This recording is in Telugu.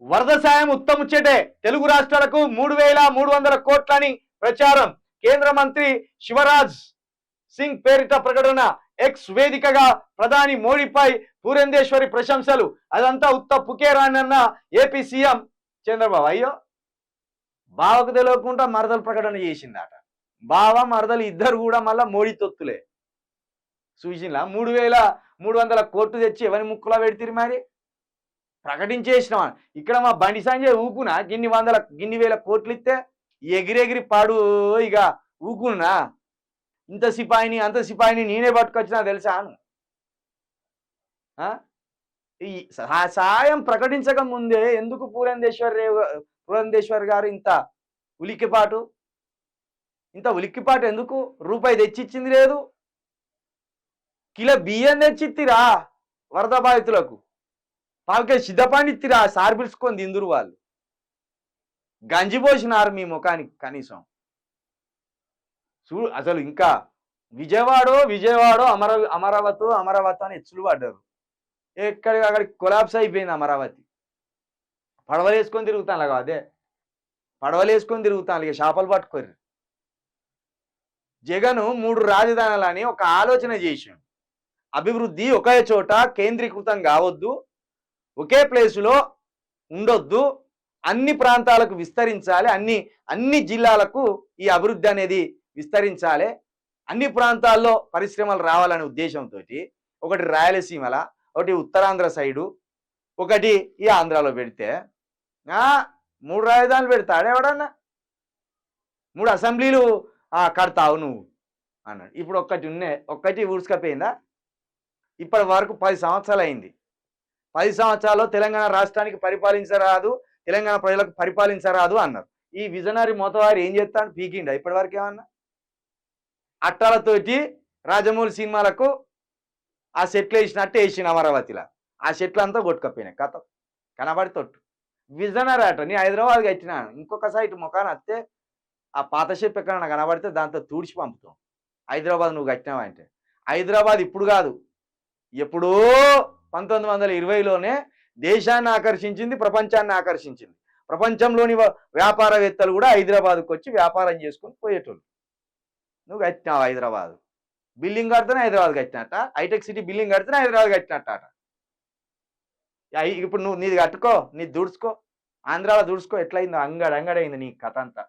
వరద సాయం ఉత్తముచ్చటే తెలుగు రాష్ట్రాలకు 3,300 కోట్లని ప్రచారం. కేంద్ర మంత్రి శివరాజ్ సింగ్ పేరిట ప్రకటన. ఎక్స్ వేదికగా ప్రధాని మోడీపై పురంధేశ్వరి ప్రశంసలు. అదంతా ఉత్త పుకేరానన్న ఏపీ సీఎం చంద్రబాబు. అయ్యో, బావకు తెలియకుండా మరదలు ప్రకటన చేసిందట. బావ మరదలు ఇద్దరు కూడా మళ్ళా మోడీ తొత్తులే. చూసినా 3,300 కోట్లు తెచ్చి ఎవరి ముక్కులా పెడితే మరి ప్రకటించేసినావా? ఇక్కడ మా బండి సంజయ్ ఊకునా గిన్ని వేల కోట్లు ఇస్తే ఎగిరెగిరి పాడు ఇక ఊకున్నా. ఇంత సిపాయిని అంత సిపాయిని నేనే పట్టుకొచ్చినా తెలుసా? ఈ సాయం ప్రకటించక ముందే ఎందుకు పురంధేశ్వర్ గారు ఇంత ఉలిక్కిపాటు ఎందుకు? రూపాయి తెచ్చిచ్చింది లేదు. కిలో బియ్యం తెచ్చిత్తిరా వరద బాధితులకు. వాళ్ళకి సిద్ధపాండి ఇత్తిరా సార్ పిలుచుకొని తిందురు వాళ్ళు. గంజిపోసినారు మీ ముఖానికి కనీసం. అసలు ఇంకా విజయవాడ అమరావతి అని హెచ్చులు పడ్డారు. అక్కడికి కొలాప్స్ అయిపోయింది అమరావతి. పడవలేసుకొని తిరుగుతాను అలాగా. అదే పడవలేసుకొని తిరుగుతాను ఇక చేపలు పట్టుకోరు. జగన్ 3 రాజధానులని ఒక ఆలోచన చేసాడు. అభివృద్ధి ఒకే చోట కేంద్రీకృతం కావద్దు, ఒకే ప్లేసులో ఉండొద్దు, అన్ని ప్రాంతాలకు విస్తరించాలి, అన్ని జిల్లాలకు ఈ అభివృద్ధి అనేది విస్తరించాలి, అన్ని ప్రాంతాల్లో పరిశ్రమలు రావాలనే ఉద్దేశంతో ఒకటి రాయలసీమల, ఒకటి ఉత్తరాంధ్ర సైడు, ఒకటి ఈ ఆంధ్రాలో పెడితే 3 రాజధానులు పెడతాడు ఎవడన్నా. 3 అసెంబ్లీలు కడతావు నువ్వు అన్నాడు. ఇప్పుడు ఒక్కటి ఊడ్చుకపోయిందా? ఇప్పటి వరకు 10 సంవత్సరాలు అయింది. 10 సంవత్సరాల్లో తెలంగాణ రాష్ట్రానికి పరిపాలించరాదు, తెలంగాణ ప్రజలకు పరిపాలించరాదు అన్నారు. ఈ విజనరీ మొత్తవారు ఏం చేస్తాడు? పీకిండా ఇప్పటి వరకు ఏమన్నా? అట్టాలతోటి రాజమౌళి సినిమాలకు ఆ సెట్లు వేసినట్టు వేసిన అమరావతిలో ఆ సెట్లు అంతా కొట్టుకపోయినాయి. కథ కనబడి తొట్టు విజనరీ అట. నీ హైదరాబాద్ కట్టినాను, ఇంకొక సైట్ ముఖాన్ని వస్తే ఆ పాత షెప్ ఎక్కడన్నా కనబడితే దాంతో తూడిచి పంపుతాం. హైదరాబాద్ నువ్వు కట్టినావా అంటే, హైదరాబాద్ ఇప్పుడు కాదు, ఎప్పుడో 1920లోనే దేశాన్ని ఆకర్షించింది, ప్రపంచాన్ని ఆకర్షించింది. ప్రపంచంలోని వ్యాపారవేత్తలు కూడా హైదరాబాద్కు వచ్చి వ్యాపారం చేసుకొని పోయేటోళ్ళు. నువ్వు కట్టినావు హైదరాబాద్. బిల్డింగ్ కడితేనే హైదరాబాద్ కట్టినట్ట, హైటెక్ సిటీ బిల్డింగ్ కడితేనే హైదరాబాద్ కట్టినట్ట. ఇప్పుడు నువ్వు నీది కట్టుకో, నీది దుడుచుకో, ఆంధ్రాలో దుడుచుకో. ఎట్లయిందో అంగడైంది నీ కథ అంతా.